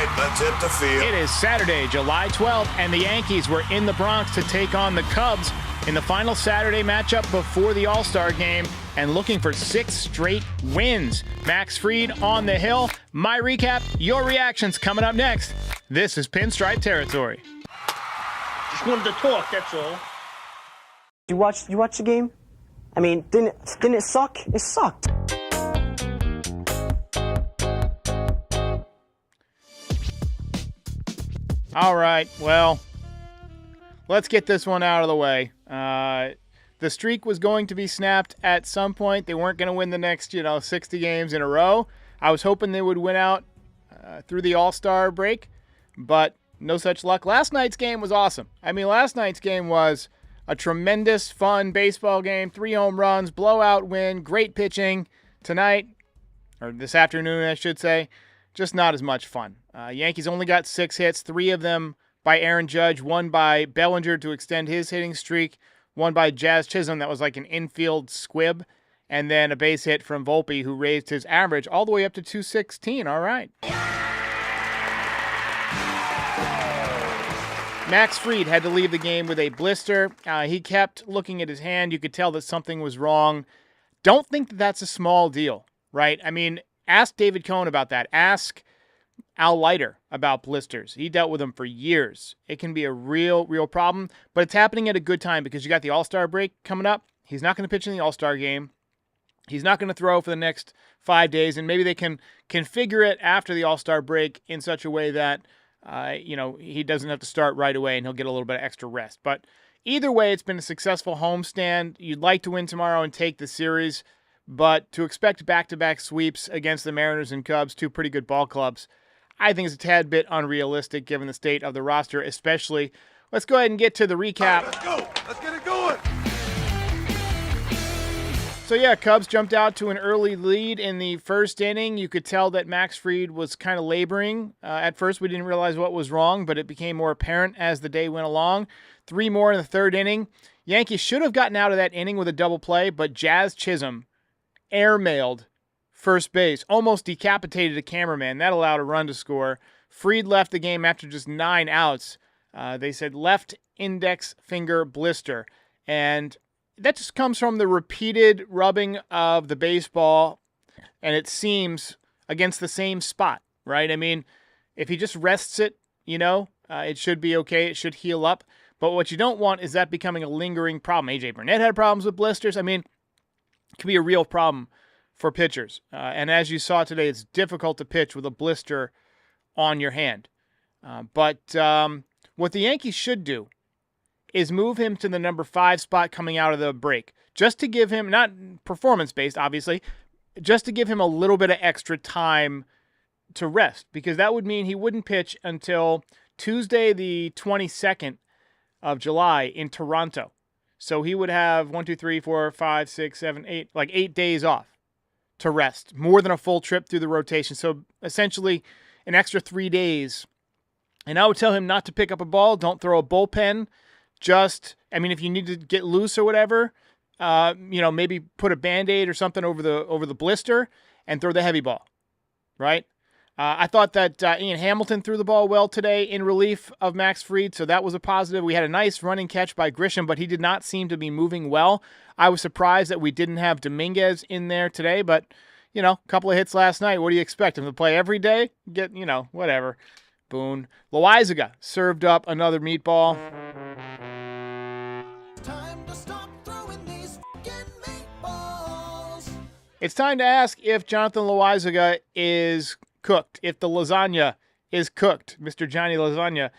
right, let's hit the field. It is Saturday, July 12th, and the Yankees were in the Bronx to take on the Cubs in the final Saturday matchup before the All-Star game and looking for 6 straight wins. Max Fried on the hill. My recap, your reactions coming up next. This is Pinstripe Territory. Just wanted to talk, that's all. You watch the game? I mean, didn't it suck? It sucked. All right, well, let's get this one out of the way. The streak was going to be snapped at some point. They weren't going to win the next, 60 games in a row. I was hoping they would win out through the All-Star break, but no such luck. Last night's game was awesome. Last night's game was a tremendous, fun baseball game. 3 home runs, blowout win, great pitching. Tonight, or this afternoon, I should say, just not as much fun. Yankees only got 6 hits, 3 of them by Aaron Judge, 1 by Bellinger to extend his hitting streak, 1 by Jazz Chisholm that was like an infield squib, and then a base hit from Volpe, who raised his average all the way up to 216. All right. Max Fried had to leave the game with a blister. He kept looking at his hand. You could tell that something was wrong. Don't think that that's a small deal, right? Ask David Cohn about that. Ask Al Leiter about blisters. He dealt with them for years. It can be a real problem, but it's happening at a good time because you got the All-Star break coming up. He's not going to pitch in the All-Star game. He's not going to throw for the next 5 days, and maybe they can configure it after the All-Star break in such a way that he doesn't have to start right away and he'll get a little bit of extra rest. But either way, it's been a successful homestand. You'd like to win tomorrow and take the series, but to expect back-to-back sweeps against the Mariners and Cubs, 2 pretty good ball clubs, I think it's a tad bit unrealistic given the state of the roster, especially. Let's go ahead and get to the recap. Let's go. Let's get it going. So yeah, Cubs jumped out to an early lead in the first inning. You could tell that Max Fried was kind of laboring. At first, we didn't realize what was wrong, but it became more apparent as the day went along. 3 more in the third inning. Yankees should have gotten out of that inning with a double play, but Jazz Chisholm airmailed first base, almost decapitated a cameraman. That allowed a run to score. Fried left the game after just 9 outs. They said left index finger blister. And that just comes from the repeated rubbing of the baseball, and it seems against the same spot, right? If he just rests it, it should be okay. It should heal up. But what you don't want is that becoming a lingering problem. A.J. Burnett had problems with blisters. It can be a real problem for pitchers. And as you saw today, it's difficult to pitch with a blister on your hand. But what the Yankees should do is move him to the number 5 spot coming out of the break, just to give him, not performance-based, obviously, just to give him a little bit of extra time to rest, because that would mean he wouldn't pitch until Tuesday, the 22nd of July in Toronto. So he would have 8 days off to rest, more than a full trip through the rotation. So essentially an extra 3 days. And I would tell him not to pick up a ball, don't throw a bullpen. If you need to get loose or whatever, maybe put a Band-Aid or something over the blister and throw the heavy ball, right? I thought that Ian Hamilton threw the ball well today in relief of Max Fried, so that was a positive. We had a nice running catch by Grisham, but he did not seem to be moving well. I was surprised that we didn't have Dominguez in there today, but, a couple of hits last night. What do you expect him to play every day? Whatever. Boone. Loaizaga served up another meatball. It's time to ask if Jonathan Loaizaga is cooked, if the lasagna is cooked, Mr. Johnny Lasagna.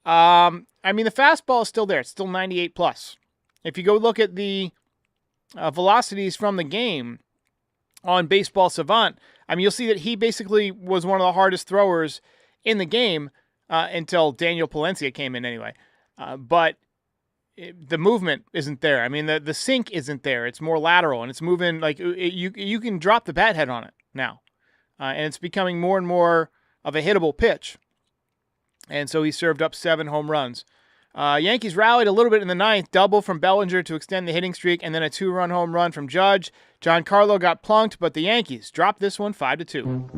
The fastball is still there. It's still 98 plus. If you go look at the velocities from the game on Baseball Savant, you'll see that he basically was one of the hardest throwers in the game until Daniel Palencia came in anyway. But the movement isn't there. The sink isn't there. It's more lateral, and it's moving you can drop the bat head on it now. And it's becoming more and more of a hittable pitch. And so he served up 7 home runs. Yankees rallied a little bit in the 9th, double from Bellinger to extend the hitting streak, and then a 2-run home run from Judge. Giancarlo got plunked, but the Yankees dropped this one 5-2.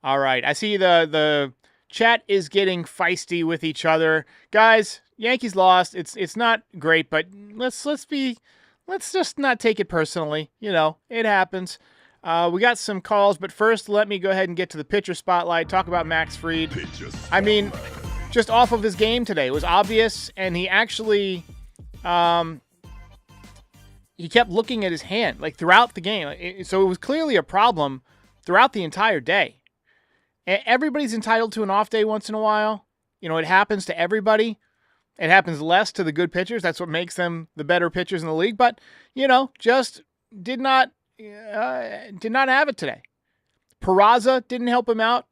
All right. I see the chat is getting feisty with each other. Guys, Yankees lost. It's not great, but let's just not take it personally. You know, it happens. We got some calls, but first let me go ahead and get to the pitcher spotlight, talk about Max Fried. I mean, just off of his game today, it was obvious, and he actually he kept looking at his hand like throughout the game. So it was clearly a problem throughout the entire day. Everybody's entitled to an off day once in a while. You know, it happens to everybody. It happens less to the good pitchers. That's what makes them the better pitchers in the league. But, you know, just did not have it today. Peraza didn't help him out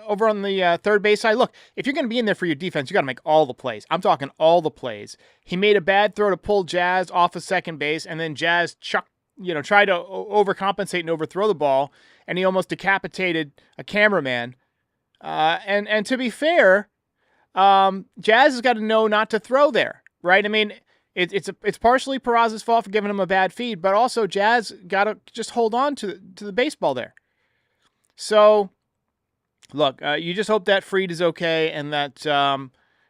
over on the third base side. Look, if you're going to be in there for your defense, you got to make all the plays. I'm talking all the plays. He made a bad throw to pull Jazz off of second base, and then Jazz tried to overcompensate and overthrow the ball, and he almost decapitated a cameraman. And to be fair, Jazz has got to know not to throw there, right? I mean, it's partially Peraza's fault for giving him a bad feed, but also Jazz got to just hold on to the baseball there. So, look, you just hope that Fried is okay and that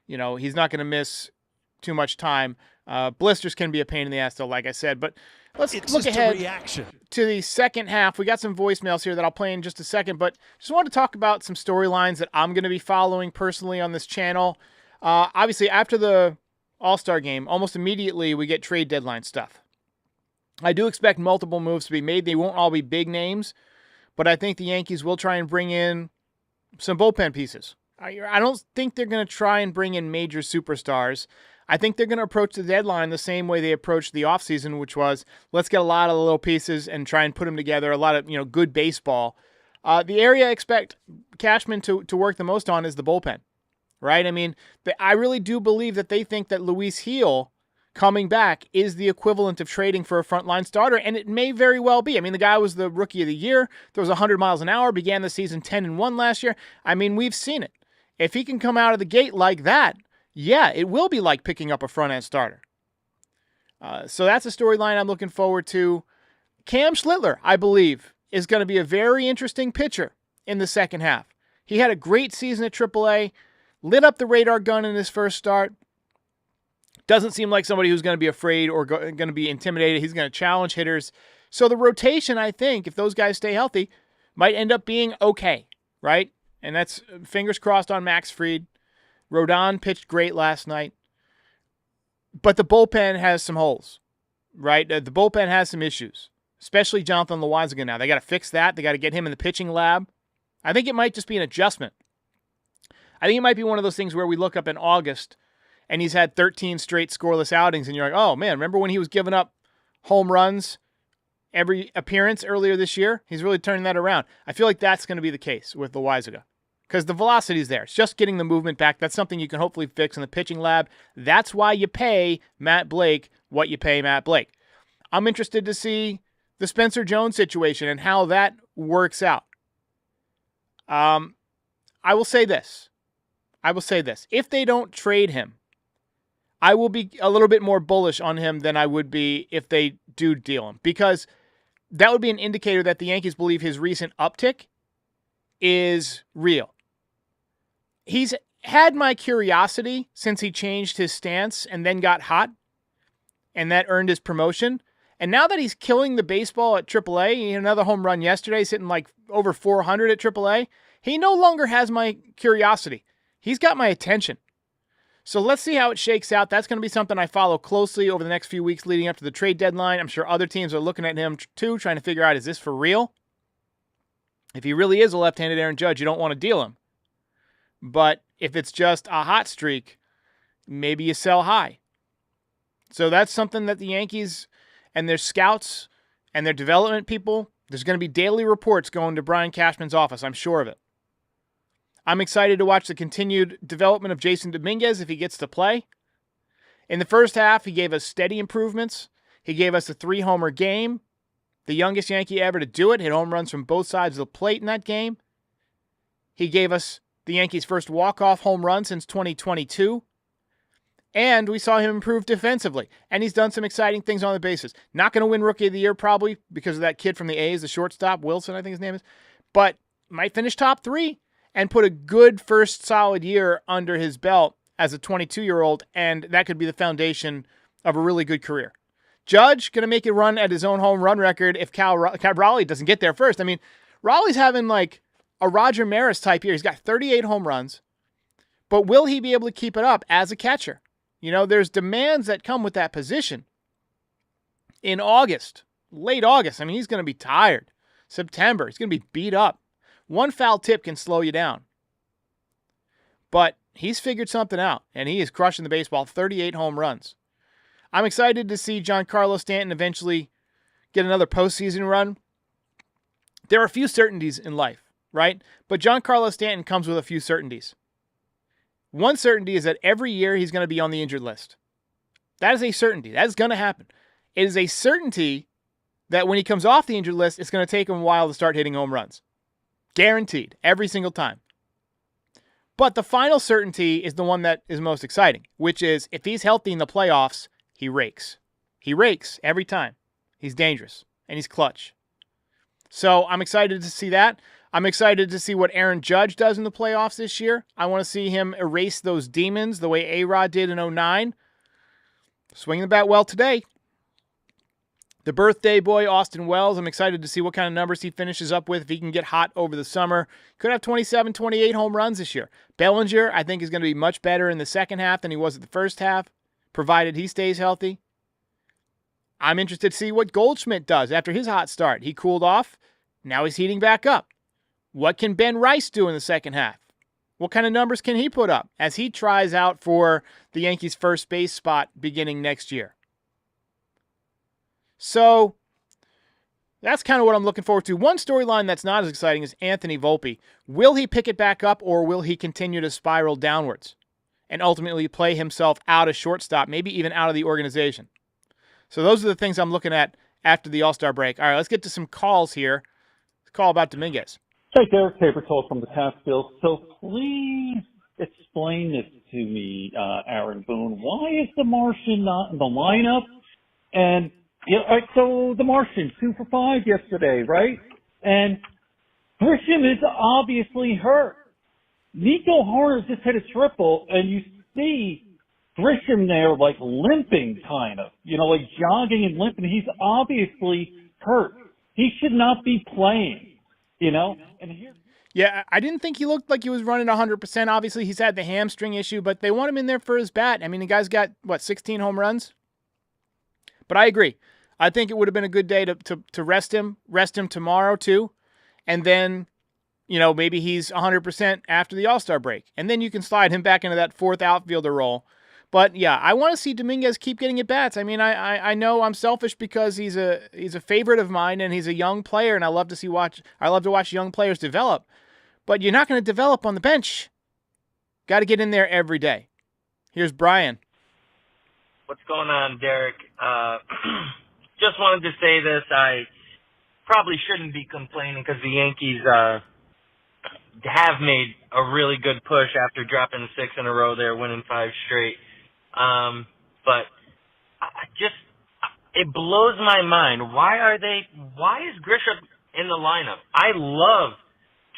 he's not going to miss too much time. Blisters can be a pain in the ass, though, like I said. But let's look ahead to the second half. We got some voicemails here that I'll play in just a second, but just wanted to talk about some storylines that I'm going to be following personally on this channel. Obviously, after the All-Star game, almost immediately we get trade deadline stuff. I do expect multiple moves to be made. They won't all be big names, but I think the Yankees will try and bring in some bullpen pieces. I don't think they're going to try and bring in major superstars. I think they're going to approach the deadline the same way they approached the offseason, which was let's get a lot of little pieces and try and put them together, a lot of good baseball. The area I expect Cashman to work the most on is the bullpen, right? I mean, I really do believe that they think that Luis Gil coming back is the equivalent of trading for a frontline starter, and it may very well be. I mean, the guy was the rookie of the year, throws 100 miles an hour, began the season 10-1 last year. I mean, we've seen it. If he can come out of the gate like that, yeah, it will be like picking up a front-end starter. So that's a storyline I'm looking forward to. Cam Schlittler, I believe, is going to be a very interesting pitcher in the second half. He had a great season at AAA, lit up the radar gun in his first start. Doesn't seem like somebody who's going to be afraid or going to be intimidated. He's going to challenge hitters. So the rotation, I think, if those guys stay healthy, might end up being okay, right? And that's fingers crossed on Max Fried. Rodon pitched great last night. But the bullpen has some holes, right? The bullpen has some issues, especially Jonathan Loaisiga now. They got to fix that. They got to get him in the pitching lab. I think it might just be an adjustment. I think it might be one of those things where we look up in August and he's had 13 straight scoreless outings, and you're like, oh, man, remember when he was giving up home runs every appearance earlier this year? He's really turning that around. I feel like that's going to be the case with Loaisiga because the velocity's there. It's just getting the movement back. That's something you can hopefully fix in the pitching lab. That's why you pay Matt Blake what you pay Matt Blake. I'm interested to see the Spencer Jones situation and how that works out. I will say this. If they don't trade him, I will be a little bit more bullish on him than I would be if they do deal him, because that would be an indicator that the Yankees believe his recent uptick is real. He's had my curiosity since he changed his stance and then got hot, and that earned his promotion. And now that he's killing the baseball at AAA, he had another home run yesterday, sitting like over 400 at AAA, he no longer has my curiosity. He's got my attention. So let's see how it shakes out. That's going to be something I follow closely over the next few weeks leading up to the trade deadline. I'm sure other teams are looking at him too, trying to figure out, is this for real? If he really is a left-handed Aaron Judge, you don't want to deal him. But if it's just a hot streak, maybe you sell high. So that's something that the Yankees and their scouts and their development people, there's going to be daily reports going to Brian Cashman's office. I'm sure of it. I'm excited to watch the continued development of Jason Dominguez if he gets to play. In the first half, he gave us steady improvements. He gave us a 3-homer game, the youngest Yankee ever to do it, hit home runs from both sides of the plate in that game. He gave us the Yankees' first walk-off home run since 2022. And we saw him improve defensively. And he's done some exciting things on the bases. Not going to win Rookie of the Year probably because of that kid from the A's, the shortstop, Wilson, I think his name is. But might finish top 3 and put a good first solid year under his belt as a 22-year-old, and that could be the foundation of a really good career. Judge going to make a run at his own home run record if Cal Raleigh doesn't get there first. I mean, Raleigh's having like a Roger Maris type year. He's got 38 home runs, but will he be able to keep it up as a catcher? You know, there's demands that come with that position. In August, late August, I mean, he's going to be tired. September, he's going to be beat up. One foul tip can slow you down. But he's figured something out, and he is crushing the baseball, 38 home runs. I'm excited to see Giancarlo Stanton eventually get another postseason run. There are a few certainties in life, right? But Giancarlo Stanton comes with a few certainties. One certainty is that every year he's going to be on the injured list. That is a certainty. That is going to happen. It is a certainty that when he comes off the injured list, it's going to take him a while to start hitting home runs. Guaranteed. Every single time. But the final certainty is the one that is most exciting, which is if he's healthy in the playoffs, he rakes. He rakes every time. He's dangerous, and he's clutch. So I'm excited to see that. I'm excited to see what Aaron Judge does in the playoffs this year. I want to see him erase those demons the way A-Rod did in 2009. Swinging the bat well today. The birthday boy, Austin Wells, I'm excited to see what kind of numbers he finishes up with if he can get hot over the summer. Could have 27, 28 home runs this year. Bellinger, I think, is going to be much better in the second half than he was at the first half, provided he stays healthy. I'm interested to see what Goldschmidt does after his hot start. He cooled off. Now he's heating back up. What can Ben Rice do in the second half? What kind of numbers can he put up as he tries out for the Yankees' first base spot beginning next year? So that's kind of what I'm looking forward to. One storyline that's not as exciting is Anthony Volpe. Will he pick it back up, or will he continue to spiral downwards and ultimately play himself out of shortstop, maybe even out of the organization? So those are the things I'm looking at after the All-Star break. All right, let's get to some calls here. Let's call about Dominguez. Hey, Derek, paper told from the Catskills. So please explain this to me, Aaron Boone. Why is the Martian not in the lineup? And yeah, all right, so the Martian, 2 for 5 yesterday, right? And Grisham is obviously hurt. Nico Hoerner just hit a triple, and you see Grisham there, like, limping, kind of. You know, like, jogging and limping. He's obviously hurt. He should not be playing, you know? And here... Yeah, I didn't think he looked like he was running 100%. Obviously, he's had the hamstring issue, but they want him in there for his bat. I mean, the guy's got, 16 home runs? But I agree. I think it would have been a good day to rest him tomorrow, too. And then, maybe he's 100% after the All-Star break. And then you can slide him back into that fourth outfielder role. But, yeah, I want to see Dominguez keep getting at-bats. I mean, I know I'm selfish because he's a favorite of mine and he's a young player, and I love to watch young players develop. But you're not going to develop on the bench. Got to get in there every day. Here's Brian. What's going on, Derek? Just wanted to say this. I probably shouldn't be complaining because the Yankees have made a really good push after dropping 6 in a row there, winning 5 straight. But it blows my mind. Why is Grisham in the lineup? I love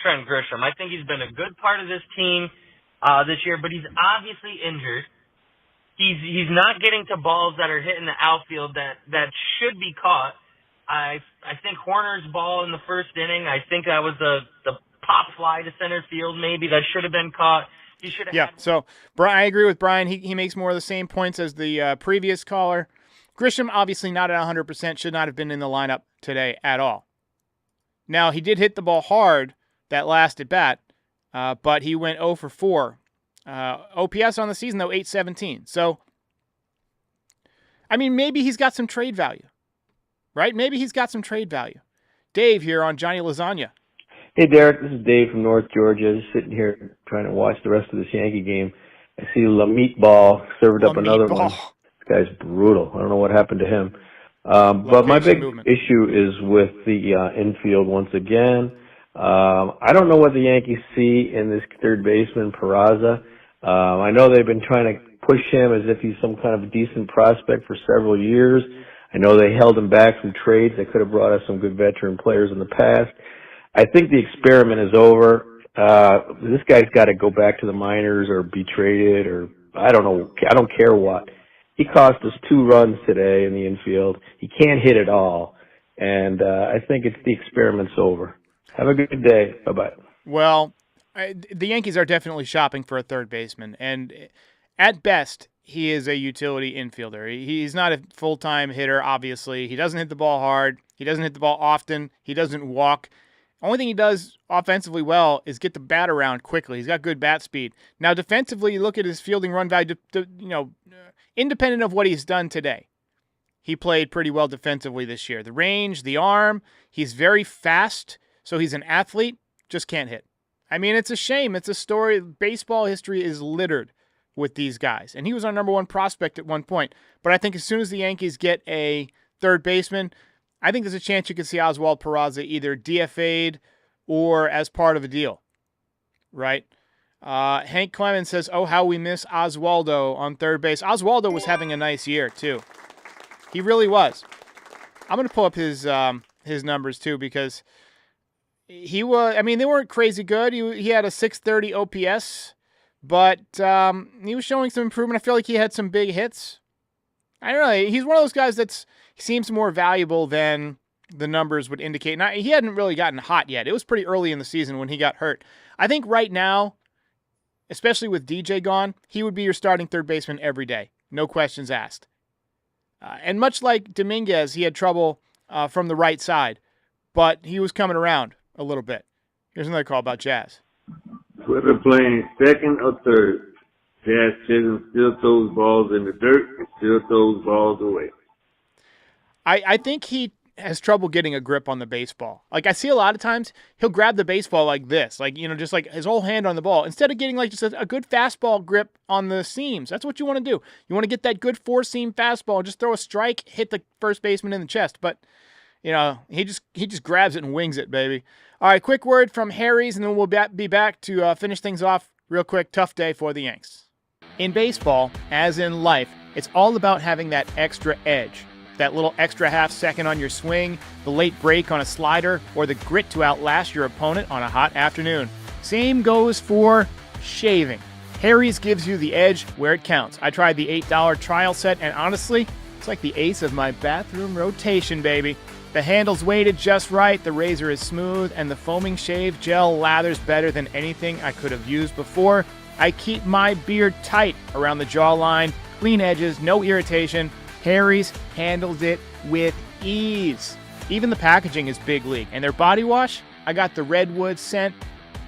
Trent Grisham. I think he's been a good part of this team this year, but he's obviously injured. He's not getting to balls that are hitting the outfield that should be caught. I think Horner's ball in the first inning, I think that was the pop fly to center field maybe that should have been caught. He should have. Yeah, so I agree with Brian. He makes more of the same points as the previous caller. Grisham, obviously not at 100%, should not have been in the lineup today at all. Now, he did hit the ball hard that last at bat, but he went 0 for 4. OPS on the season, though, 817. So, I mean, maybe he's got some trade value, right? Maybe he's got some trade value. Dave here on Johnny Lasagna. Hey, Derek, this is Dave from North Georgia. Just sitting here trying to watch the rest of this Yankee game. I see La Meatball served up another one. This guy's brutal. I don't know what happened to him. But my big issue is with the infield once again. I don't know what the Yankees see in this third baseman, Peraza. I know they've been trying to push him as if he's some kind of decent prospect for several years. I know they held him back from trades. They could have brought us some good veteran players in the past. I think the experiment is over. This guy's got to go back to the minors or be traded, or I don't know. I don't care what. He cost us 2 runs today in the infield. He can't hit at all. And I think the experiment's over. Have a good day. Bye-bye. Well, the Yankees are definitely shopping for a third baseman. And at best, he is a utility infielder. He's not a full-time hitter, obviously. He doesn't hit the ball hard. He doesn't hit the ball often. He doesn't walk. Only thing he does offensively well is get the bat around quickly. He's got good bat speed. Now, defensively, you look at his fielding run value, independent of what he's done today. He played pretty well defensively this year. The range, the arm, he's very fast, so he's an athlete, just can't hit. I mean, it's a shame. It's a story. Baseball history is littered with these guys. And he was our number 1 prospect at one point. But I think as soon as the Yankees get a third baseman, I think there's a chance you could see Oswald Peraza either DFA'd or as part of a deal, right? Hank Clemens says, oh, how we miss Oswaldo on third base. Oswaldo was having a nice year, too. He really was. I'm going to pull up his numbers, too, because he was, I mean, they weren't crazy good. He had a 630 OPS, but he was showing some improvement. I feel like he had some big hits. I don't know. He's one of those guys he seems more valuable than the numbers would indicate. Now, he hadn't really gotten hot yet. It was pretty early in the season when he got hurt. I think right now, especially with DJ gone, he would be your starting third baseman every day. No questions asked. And much like Dominguez, he had trouble from the right side, but he was coming around a little bit. Here's another call about Jazz. Whether playing second or third, Jazz Chisholm still throws balls in the dirt and still throws balls away. I think he has trouble getting a grip on the baseball. Like, I see a lot of times he'll grab the baseball like this, like, just like his whole hand on the ball, instead of getting like just a good fastball grip on the seams. That's what you want to do. You want to get that good 4-seam fastball, just throw a strike, hit the first baseman in the chest. But, he just grabs it and wings it, baby. All right, quick word from Harry's, and then we'll be back to finish things off real quick. Tough day for the Yanks. In baseball, as in life, it's all about having that extra edge. That little extra half second on your swing, the late break on a slider, or the grit to outlast your opponent on a hot afternoon. Same goes for shaving. Harry's gives you the edge where it counts. I tried the $8 trial set, and honestly, it's like the ace of my bathroom rotation, baby. The handle's weighted just right, the razor is smooth, and the foaming shave gel lathers better than anything I could have used before. I keep my beard tight around the jawline, clean edges, no irritation. Harry's handles it with ease. Even the packaging is big league. And their body wash, I got the redwood scent.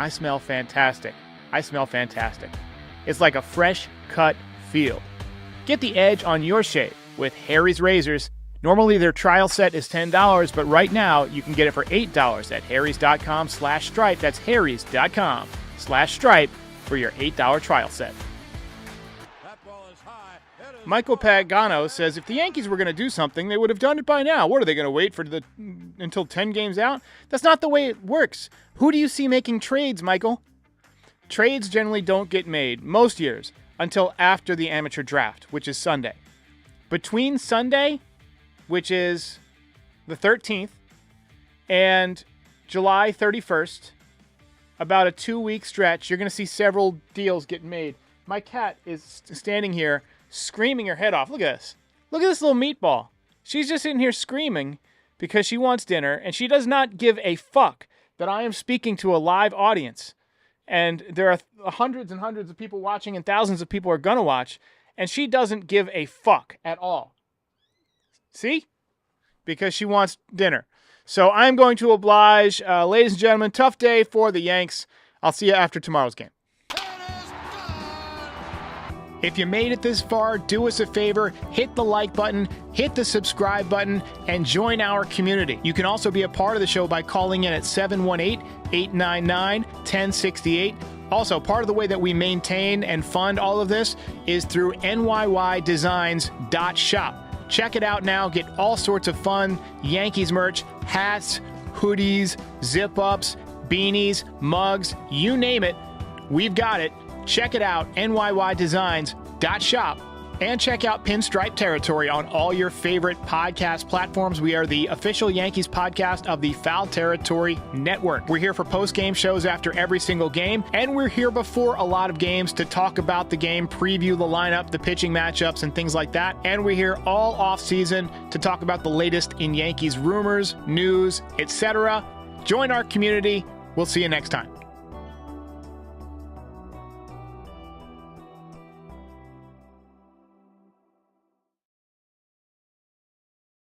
I smell fantastic. It's like a fresh cut field. Get the edge on your shave with Harry's razors. Normally their trial set is $10, but right now you can get it for $8 at harrys.com/stripe. That's harrys.com/stripe for your $8 trial set. Michael Pagano says if the Yankees were going to do something, they would have done it by now. What are they going to wait for until 10 games out? That's not the way it works. Who do you see making trades, Michael? Trades generally don't get made, most years, until after the amateur draft, which is Sunday. Between Sunday, which is the 13th, and July 31st, about a 2-week stretch, you're going to see several deals get made. My cat is standing here screaming her head off. Look at this. Look at this little meatball. She's just sitting here screaming because she wants dinner, and she does not give a fuck that I am speaking to a live audience. And there are hundreds and hundreds of people watching, and thousands of people are going to watch, and she doesn't give a fuck at all. See? Because she wants dinner. So I'm going to oblige. Ladies and gentlemen, tough day for the Yanks. I'll see you after tomorrow's game. If you made it this far, do us a favor, hit the like button, hit the subscribe button, and join our community. You can also be a part of the show by calling in at 718-899-1068. Also, part of the way that we maintain and fund all of this is through NYYDesigns.shop. Check it out now. Get all sorts of fun Yankees merch, hats, hoodies, zip-ups, beanies, mugs, you name it. We've got it. Check it out, NYYDesigns.shop. And check out Pinstripe Territory on all your favorite podcast platforms. We are the official Yankees podcast of the Foul Territory Network. We're here for post-game shows after every single game, and we're here before a lot of games to talk about the game, preview the lineup, the pitching matchups, and things like that. And we're here all off-season to talk about the latest in Yankees rumors, news, etc. Join our community. We'll see you next time.